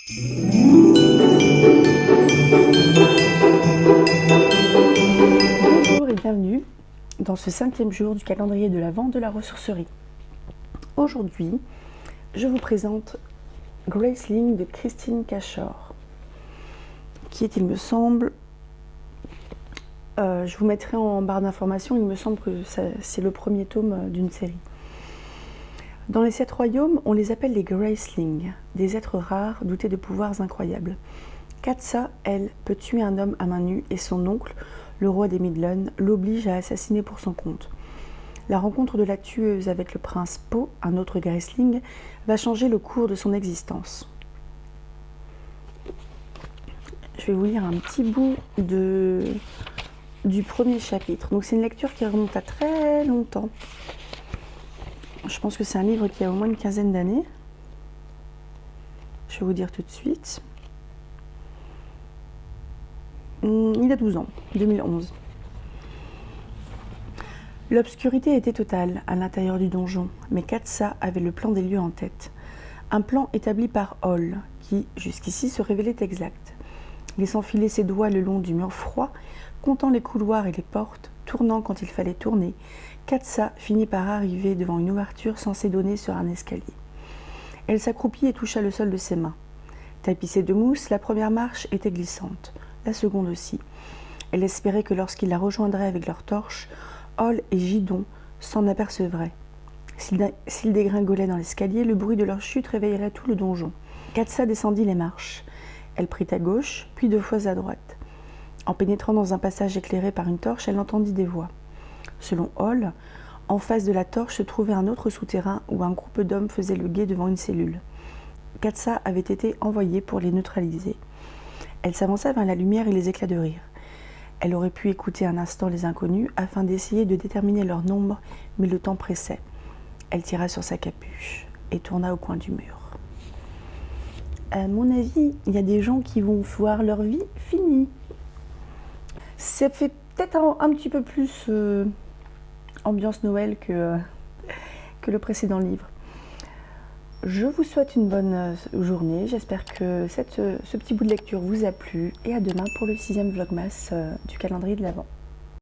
Bonjour et bienvenue dans ce 5e jour du calendrier de l'Avent de la ressourcerie. Aujourd'hui, je vous présente Graceling de Christine Cashore, qui est, il me semble, je vous mettrai en barre d'informations, il me semble que c'est le premier tome d'une série. Dans les 7 royaumes, on les appelle les Graceling, des êtres rares dotés de pouvoirs incroyables. Katsa, elle, peut tuer un homme à main nue et son oncle, le roi des Midlands, l'oblige à assassiner pour son compte. La rencontre de la tueuse avec le prince Po, un autre Graceling, va changer le cours de son existence. Je vais vous lire un petit bout du premier chapitre. Donc c'est une lecture qui remonte à très longtemps. Je pense que c'est un livre qui a au moins une quinzaine d'années. Je vais vous dire tout de suite. Il a 12 ans, 2011. L'obscurité était totale à l'intérieur du donjon, mais Katsa avait le plan des lieux en tête. Un plan établi par Hall, qui, jusqu'ici, se révélait exact. Laissant filer ses doigts le long du mur froid, comptant les couloirs et les portes, tournant quand il fallait tourner, Katsa finit par arriver devant une ouverture censée donner sur un escalier. Elle s'accroupit et toucha le sol de ses mains. Tapissée de mousse, la première marche était glissante, la seconde aussi. Elle espérait que lorsqu'ils la rejoindraient avec leurs torches, Hall et Gidon s'en apercevraient. S'ils dégringolaient dans l'escalier, le bruit de leur chute réveillerait tout le donjon. Katsa descendit les marches. Elle prit à gauche, puis 2 fois à droite. En pénétrant dans un passage éclairé par une torche, elle entendit des voix. Selon Hall, en face de la torche se trouvait un autre souterrain où un groupe d'hommes faisait le guet devant une cellule. Katsa avait été envoyée pour les neutraliser. Elle s'avança vers la lumière et les éclats de rire. Elle aurait pu écouter un instant les inconnus afin d'essayer de déterminer leur nombre, mais le temps pressait. Elle tira sur sa capuche et tourna au coin du mur. À mon avis, il y a des gens qui vont voir leur vie finie. Ça fait peut-être un petit peu plus ambiance Noël que le précédent livre. Je vous souhaite une bonne journée. J'espère que ce petit bout de lecture vous a plu. Et à demain pour le 6e vlogmas du calendrier de l'Avent.